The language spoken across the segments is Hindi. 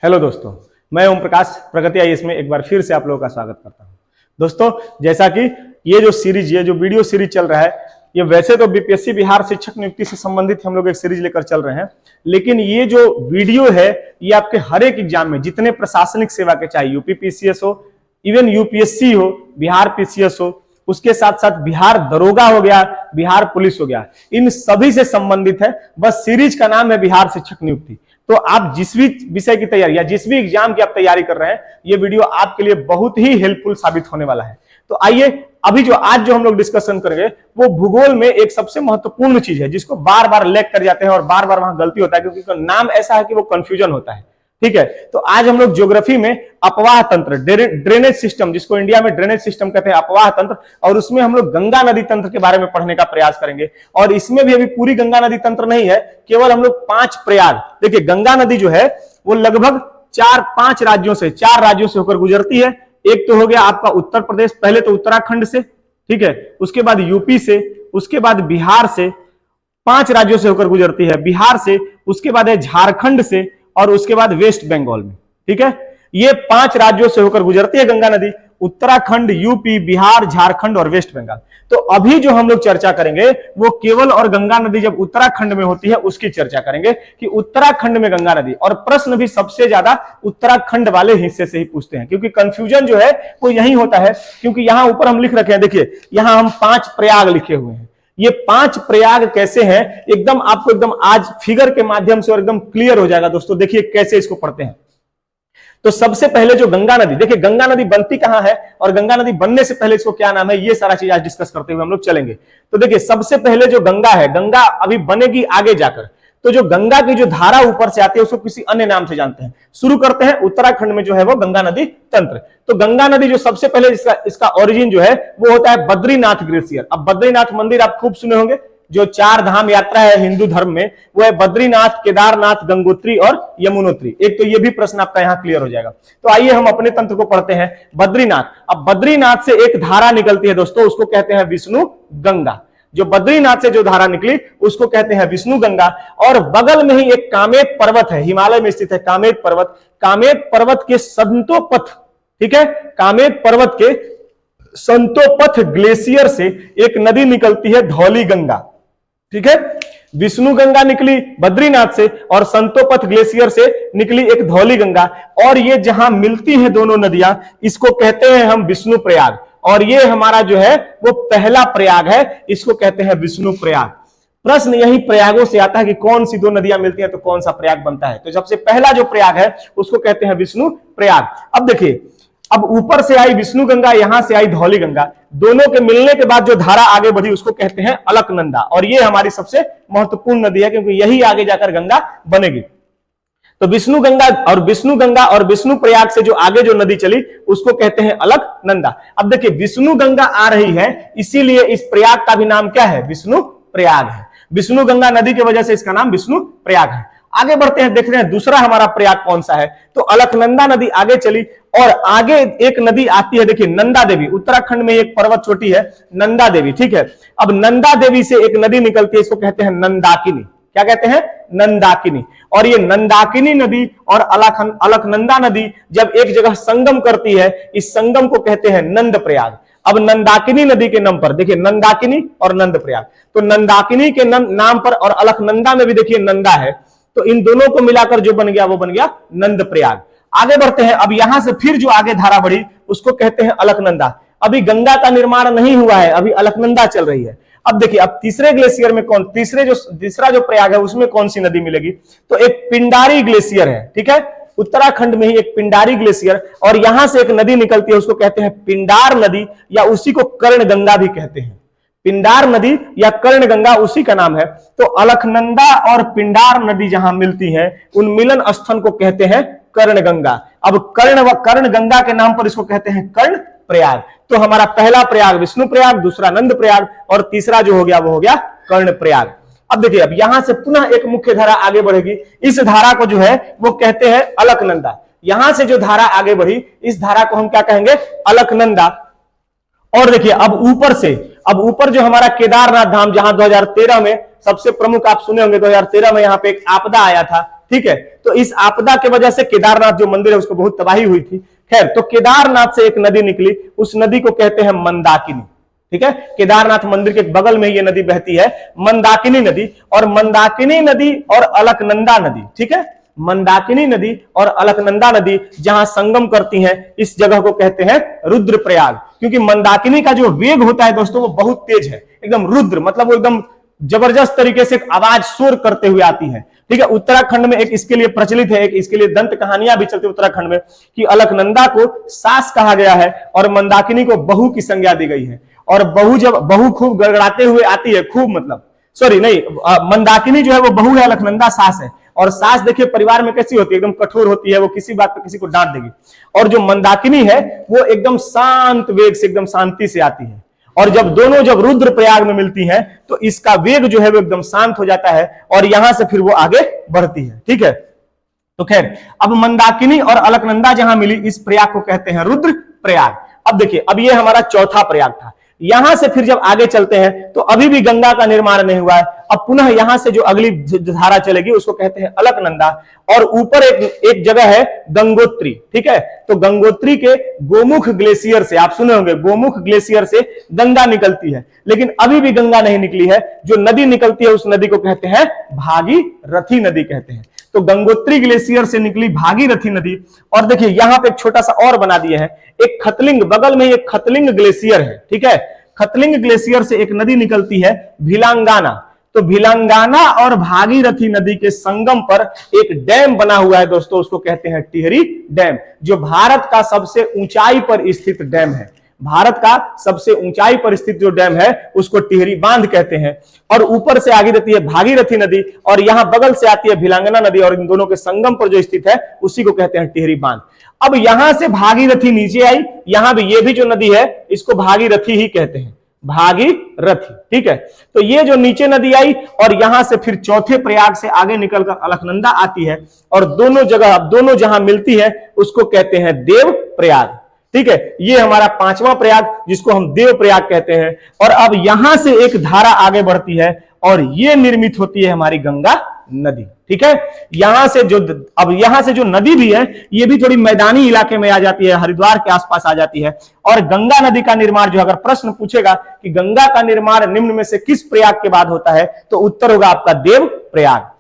हेलो दोस्तों, मैं ओम प्रकाश प्रगति आईएएस में एक बार फिर से आप लोगों का स्वागत करता हूं। दोस्तों, जैसा कि ये जो वीडियो सीरीज चल रहा है, ये वैसे तो बीपीएससी बिहार शिक्षक नियुक्ति से संबंधित हम लोग एक सीरीज लेकर चल रहे हैं, लेकिन ये जो वीडियो है ये आपके हर एक एग्जाम में जितने प्रशासनिक सेवा के, चाहे यूपी पीसीएस हो, इवन यूपीएससी हो, बिहार पीसीएस हो, उसके साथ साथ बिहार दरोगा हो गया, बिहार पुलिस हो गया, इन सभी से संबंधित है। बस सीरीज का नाम है बिहार शिक्षक नियुक्ति। तो आप जिस भी विषय की तैयारी या जिस भी एग्जाम की आप तैयारी कर रहे हैं, ये वीडियो आपके लिए बहुत ही हेल्पफुल साबित होने वाला है। तो आइए, अभी आज जो हम लोग डिस्कशन करेंगे वो भूगोल में एक सबसे महत्वपूर्ण चीज है जिसको बार बार लैग कर जाते हैं और बार बार वहां गलती होता है, क्योंकि नाम ऐसा है कि वो कंफ्यूजन होता है। ठीक है, तो आज हम लोग ज्योग्राफी में अपवाह तंत्र, ड्रेनेज सिस्टम, जिसको इंडिया में ड्रेनेज सिस्टम कहते हैं, अपवाह तंत्र, और उसमें हम लोग गंगा नदी तंत्र के बारे में पढ़ने का प्रयास करेंगे। और इसमें भी अभी पूरी गंगा नदी तंत्र नहीं है, केवल हम लोग 5 प्रयाग। देखिए, गंगा नदी जो है वो लगभग 4 राज्यों से होकर गुजरती है। एक तो हो गया आपका उत्तर प्रदेश, पहले तो उत्तराखंड से, ठीक है, उसके बाद यूपी से, उसके बाद बिहार से, 5 राज्यों से होकर गुजरती है, बिहार से, उसके बाद है झारखंड से, और उसके बाद वेस्ट बंगाल में। ठीक है, ये 5 राज्यों से होकर गुजरती है गंगा नदी, उत्तराखंड, यूपी, बिहार, झारखंड और वेस्ट बंगाल। तो अभी जो हम लोग चर्चा करेंगे वो केवल और गंगा नदी जब उत्तराखंड में होती है उसकी चर्चा करेंगे कि उत्तराखंड में गंगा नदी। और प्रश्न भी सबसे ज्यादा उत्तराखंड वाले हिस्से से ही पूछते हैं, क्योंकि कंफ्यूजन जो है वो यही होता है, क्योंकि यहां ऊपर हम लिख रखे हैं, देखिए यहां हम 5 प्रयाग लिखे हुए हैं। ये 5 प्रयाग कैसे हैं, एकदम आपको एकदम आज फिगर के माध्यम से और एकदम क्लियर हो जाएगा। दोस्तों देखिए कैसे इसको पढ़ते हैं। तो सबसे पहले जो गंगा नदी, देखिए गंगा नदी बनती कहां है और गंगा नदी बनने से पहले इसको क्या नाम है, ये सारा चीज आज डिस्कस करते हुए हम लोग चलेंगे। तो देखिए सबसे पहले जो गंगा है, गंगा अभी बनेगी आगे जाकर। तो जो गंगा की जो धारा ऊपर से आती है उसको किसी अन्य नाम से जानते हैं। शुरू करते हैं उत्तराखंड में जो है वो गंगा नदी तंत्र। तो गंगा नदी जो सबसे पहले इसका ओरिजिन जो है वो होता है बद्रीनाथ ग्लेशियर। अब बद्रीनाथ मंदिर आप खूब सुने होंगे, जो 4 धाम यात्रा है हिंदू धर्म में, वो है बद्रीनाथ, केदारनाथ, गंगोत्री और यमुनोत्री। एक तो ये भी प्रश्न आपका यहां क्लियर हो जाएगा। तो आइए हम अपने तंत्र को पढ़ते हैं। बद्रीनाथ, अब बद्रीनाथ से एक धारा निकलती है दोस्तों, उसको कहते हैं विष्णु गंगा। जो बद्रीनाथ से जो धारा निकली उसको कहते हैं विष्णु गंगा। और बगल में ही एक कामेत पर्वत है, हिमालय में स्थित है कामेत पर्वत। कामेत पर्वत के संतोपथ, ठीक है, कामेत पर्वत के संतोपथ ग्लेशियर से एक नदी निकलती है धौली गंगा। ठीक है, विष्णु गंगा निकली बद्रीनाथ से और संतोपथ ग्लेशियर से निकली एक धौली गंगा। और ये जहां मिलती है दोनों नदियां, इसको कहते हैं हम विष्णु प्रयाग। और ये हमारा जो है वो पहला प्रयाग है, इसको कहते हैं विष्णु प्रयाग। प्रश्न यही प्रयागों से आता है कि कौन सी 2 नदियां मिलती हैं तो कौन सा प्रयाग बनता है। तो सबसे पहला जो प्रयाग है उसको कहते हैं विष्णु प्रयाग। अब देखिए, अब ऊपर से आई विष्णु गंगा, यहां से आई धौली गंगा, दोनों के मिलने के बाद जो धारा आगे बढ़ी उसको कहते हैं अलकनंदा। और ये हमारी सबसे महत्वपूर्ण नदी है, क्योंकि यही आगे जाकर गंगा बनेगी। तो विष्णु गंगा और विष्णु प्रयाग से जो आगे जो नदी चली उसको कहते हैं अलकनंदा। अब देखिए विष्णु गंगा आ रही है, इसीलिए इस प्रयाग का भी नाम क्या है, विष्णु प्रयाग है। विष्णु गंगा नदी की वजह से इसका नाम विष्णु प्रयाग है। आगे बढ़ते हैं, देखते हैं दूसरा हमारा प्रयाग कौन सा है। तो अलकनंदा नदी आगे चली और आगे एक नदी आती है, देखिए नंदा देवी। उत्तराखंड में एक पर्वत चोटी है नंदा देवी, ठीक है। अब नंदा देवी से एक नदी निकलती है, इसको कहते हैं नंदाकिनी। क्या कहते हैं, नंदाकिनी। और ये नंदाकिनी नदी और अलकनंदा नदी जब एक जगह संगम करती है, इस संगम को कहते हैं नंद प्रयाग। अब नंदाकिनी नदी के नाम पर देखिए नंदाकिनी और नंद प्रयाग। तो नंदाकिनी के नाम पर और अलकनंदा में भी देखिए नंदा है, तो इन दोनों को मिलाकर जो बन गया वो बन गया नंद प्रयाग। आगे बढ़ते हैं, अब यहां से फिर जो आगे धारा बढ़ी उसको कहते हैं अलकनंदा। अभी गंगा का निर्माण नहीं हुआ है, अभी अलकनंदा चल रही है। अब देखिए, अब तीसरे ग्लेशियर में तीसरा जो प्रयाग है उसमें कौन सी नदी मिलेगी, तो एक पिंडारी ग्लेशियर है। ठीक है, उत्तराखंड में ही एक पिंडारी ग्लेशियर, और यहां से एक नदी निकलती है उसको कहते हैं पिंडार नदी, या उसी को कर्ण गंगा भी कहते हैं। पिंडार नदी या कर्ण गंगा उसी का नाम है। तो अलकनंदा और पिंडार नदी जहां मिलती हैं उन मिलन स्थल को कहते हैं कर्ण गंगा। अब कर्ण गंगा के नाम पर इसको कहते हैं कर्ण प्रयाग। तो हमारा पहला प्रयाग विष्णु प्रयाग, दूसरा नंद प्रयाग और तीसरा जो हो गया वो हो गया कर्ण प्रयाग। अब देखिए, अब यहां से पुनः एक मुख्य धारा आगे बढ़ेगी, इस धारा को जो है वो कहते हैं अलकनंदा। यहां से जो धारा आगे बढ़ी इस धारा को हम क्या कहेंगे, अलकनंदा। और देखिए अब ऊपर जो हमारा केदारनाथ धाम, जहां 2013 में सबसे प्रमुख आप सुने होंगे, 2013 में यहां पे एक आपदा आया था, ठीक है। तो इस आपदा के वजह से केदारनाथ जो मंदिर है उसको बहुत तबाही हुई थी। खैर, तो केदारनाथ से एक नदी निकली, उस नदी को कहते हैं मंदाकिनी। ठीक है, केदारनाथ मंदिर के बगल में ये नदी बहती है, मंदाकिनी नदी। और मंदाकिनी नदी और अलकनंदा नदी, ठीक है, मंदाकिनी नदी और अलकनंदा नदी जहां संगम करती हैं, इस जगह को कहते हैं रुद्रप्रयाग। क्योंकि मंदाकिनी का जो वेग होता है दोस्तों वो बहुत तेज है, एकदम रुद्र, मतलब वो एकदम जबरदस्त तरीके से आवाज शोर करते हुए आती है। ठीक है, उत्तराखंड में एक इसके लिए प्रचलित है, एक इसके लिए दंत कहानियां भी चलती है उत्तराखंड में, कि अलकनंदा को सास कहा गया है और मंदाकिनी को बहू की संज्ञा दी गई है। और बहू खूब गड़गड़ाते हुए आती है, खूब मतलब सॉरी नहीं, मंदाकिनी जो है वो बहू है, अलकनंदा सास है। और सास देखिए परिवार में कैसी होती है, एकदम कठोर होती है, वो किसी बात पे किसी को डांट देगी। और जो मंदाकिनी है वो एकदम शांत वेग से, एकदम शांति से आती है। और जब रुद्रप्रयाग में मिलती हैं तो इसका वेग जो है वो एकदम शांत हो जाता है और यहां से फिर वो आगे बढ़ती है। ठीक है, तो खैर अब मंदाकिनी और अलकनंदा जहां मिली, इस प्रयाग को कहते हैं रुद्रप्रयाग। अब देखिए, अब ये हमारा चौथा प्रयाग था। यहां से फिर जब आगे चलते हैं तो अभी भी गंगा का निर्माण नहीं हुआ है। अब पुनः यहां से जो अगली धारा चलेगी उसको कहते हैं अलकनंदा। और ऊपर एक जगह है गंगोत्री। ठीक है, तो गंगोत्री के गोमुख ग्लेशियर से, आप सुने होंगे, गोमुख ग्लेशियर से गंगा निकलती है, लेकिन अभी भी गंगा नहीं निकली है। जो नदी निकलती है उस नदी को कहते हैं भागीरथी नदी कहते हैं। तो गंगोत्री ग्लेशियर से निकली भागीरथी नदी। और देखिए यहां पे एक छोटा सा और बना दिया है, एक खतलिंग, बगल में एक खतलिंग ग्लेशियर है। ठीक है, खतलिंग ग्लेशियर से एक नदी निकलती है भिलांगाना। तो भिलांगाना और भागीरथी नदी के संगम पर एक डैम बना हुआ है दोस्तों, उसको कहते हैं टिहरी डैम, जो भारत का सबसे ऊंचाई पर स्थित डैम है। भारत का सबसे ऊंचाई पर स्थित जो डैम है उसको टिहरी बांध कहते हैं। और ऊपर से आगे रहती है भागीरथी नदी और यहां बगल से आती है भिलांगना नदी, और इन दोनों के संगम पर जो स्थित है उसी को कहते हैं टिहरी बांध। अब यहां से भागीरथी नीचे आई, यहां भी ये भी जो नदी है इसको भागीरथी ही कहते हैं, भागीरथी। ठीक है, तो ये जो नीचे नदी आई और यहां से फिर चौथे प्रयाग से आगे निकलकर अलकनंदा आती है, और दोनों जहां मिलती है उसको कहते हैं देव प्रयाग। ठीक है, ये हमारा पांचवा प्रयाग जिसको हम देव प्रयाग कहते हैं। और अब यहां से एक धारा आगे बढ़ती है और ये निर्मित होती है हमारी गंगा नदी। ठीक है, यहां से जो नदी भी है ये भी थोड़ी मैदानी इलाके में आ जाती है, हरिद्वार के आसपास आ जाती है। और गंगा नदी का निर्माण जो, अगर प्रश्न पूछेगा कि गंगा का निर्माण निम्न में से किस प्रयाग के बाद होता है, तो उत्तर होगा आपका देव प्रयाग।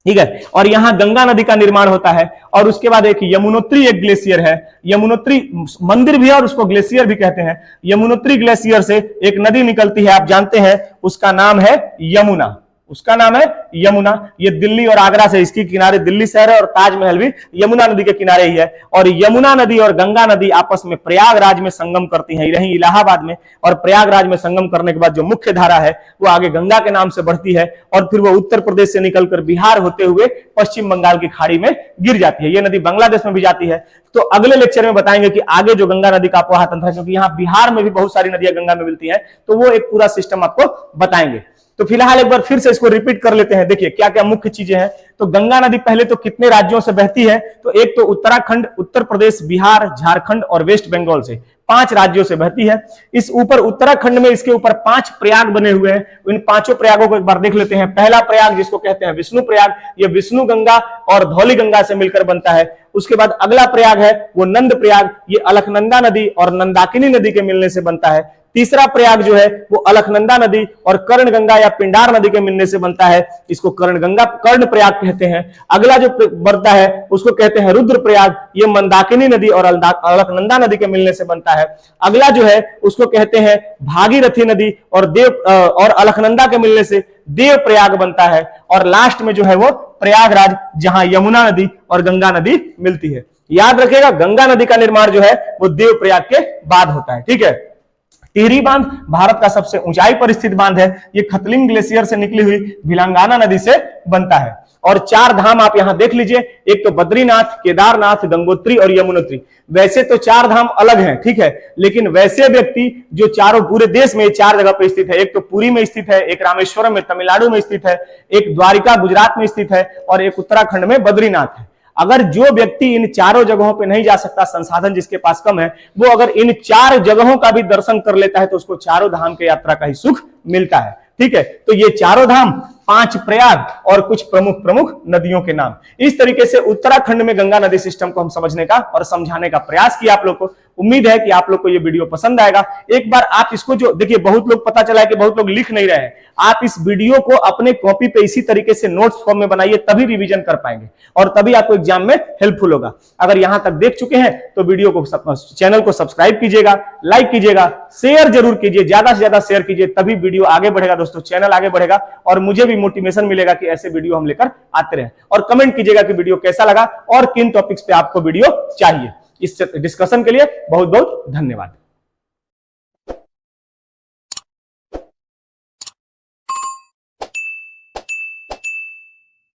ठीक है, और यहां गंगा नदी का निर्माण होता है। और उसके बाद एक यमुनोत्री एक ग्लेशियर है, यमुनोत्री मंदिर भी है और उसको ग्लेशियर भी कहते हैं। यमुनोत्री ग्लेशियर से एक नदी निकलती है, आप जानते हैं, उसका नाम है यमुना। उसका नाम है यमुना। ये दिल्ली और आगरा से, इसकी किनारे दिल्ली शहर है और ताजमहल भी यमुना नदी के किनारे ही है। और यमुना नदी और गंगा नदी आपस में प्रयागराज में संगम करती हैं, यहीं इलाहाबाद में। और प्रयागराज में संगम करने के बाद जो मुख्य धारा है वो आगे गंगा के नाम से बढ़ती है और फिर वो उत्तर प्रदेश से निकलकर बिहार होते हुए पश्चिम बंगाल की खाड़ी में गिर जाती है। ये नदी बांग्लादेश में भी जाती है। तो अगले लेक्चर में बताएंगे कि आगे जो गंगा नदी का अपवाह तंत्र है, क्योंकि यहाँ बिहार में भी बहुत सारी नदियां गंगा में मिलती हैं, तो वो एक पूरा सिस्टम आपको बताएंगे। तो फिलहाल एक बार फिर से इसको रिपीट कर लेते हैं। देखिए क्या क्या मुख्य चीजें हैं। तो गंगा नदी पहले तो कितने राज्यों से बहती है, तो एक तो उत्तराखंड, उत्तर प्रदेश, बिहार, झारखंड और वेस्ट बंगाल से, 5 राज्यों से बहती है। इस ऊपर उत्तराखंड में इसके ऊपर 5 प्रयाग बने हुए हैं। इन 5 प्रयागों को एक बार देख लेते हैं। पहला प्रयाग जिसको कहते हैं विष्णु प्रयाग, ये विष्णु गंगा और धौली गंगा से मिलकर बनता है। उसके बाद अगला प्रयाग है वो नंद प्रयाग, ये अलकनंदा नदी और नंदाकिनी नदी के मिलने से बनता है। तीसरा प्रयाग जो है वो अलकनंदा नदी और कर्ण गंगा या पिंडार नदी के मिलने से बनता है, इसको कर्ण प्रयाग कहते हैं। अगला जो बनता है उसको कहते हैं रुद्र प्रयाग, ये मंदाकिनी नदी और अलकनंदा नदी के मिलने से बनता है। अगला जो है उसको कहते हैं भागीरथी नदी और अलकनंदा के मिलने से देव प्रयाग बनता है। और लास्ट में जो है वो प्रयागराज, जहां यमुना नदी और गंगा नदी मिलती है। याद रखिएगा गंगा नदी का निर्माण जो है वो देव प्रयाग के बाद होता है। ठीक है, टिहरी बांध भारत का सबसे ऊंचाई पर स्थित बांध है। ये खतलिंग ग्लेशियर से निकली हुई भिलांगाना नदी से बनता है। और 4 धाम आप यहां देख लीजिए, एक तो बद्रीनाथ, केदारनाथ, गंगोत्री और यमुनोत्री। वैसे तो 4 धाम अलग हैं, ठीक है, लेकिन वैसे व्यक्ति जो चारों पूरे देश में 4 जगह पर स्थित है, एक तो पुरी में स्थित है, एक रामेश्वरम में तमिलनाडु में स्थित है, एक द्वारिका गुजरात में स्थित है और एक उत्तराखंड में बद्रीनाथ है। अगर जो व्यक्ति इन चारों जगहों पे नहीं जा सकता, संसाधन जिसके पास कम है, वो अगर इन 4 जगहों का भी दर्शन कर लेता है तो उसको चारों धाम के यात्रा का ही सुख मिलता है। ठीक है, तो ये चारों धाम 5 प्रयाग और कुछ प्रमुख प्रमुख नदियों के नाम। इस तरीके से उत्तराखंड में गंगा नदी सिस्टम को हम समझने का और समझाने का प्रयास किया आप लोग को। उम्मीद है कि आप लोग को ये वीडियो पसंद आएगा। एक बार आप इसको जो देखिए, बहुत लोग पता चला है कि बहुत लोग लिख नहीं रहे हैं। आप इस वीडियो को अपने कॉपी पे इसी तरीके से नोट्स फॉर्म में बनाइए, तभी रिवीजन कर पाएंगे और तभी आपको एग्जाम में हेल्पफुल होगा। अगर यहां तक देख चुके हैं तो वीडियो को चैनल को सब्सक्राइब कीजिएगा, लाइक कीजिएगा, शेयर जरूर कीजिए, ज्यादा से ज्यादा शेयर कीजिए, तभी वीडियो आगे बढ़ेगा दोस्तों, चैनल आगे बढ़ेगा और मुझे भी मोटिवेशन मिलेगा कि ऐसे वीडियो हम लेकर आते रहे। और कमेंट कीजिएगा कि वीडियो कैसा लगा और किन टॉपिक्स पे आपको वीडियो चाहिए। इस डिस्कशन के लिए बहुत बहुत धन्यवाद।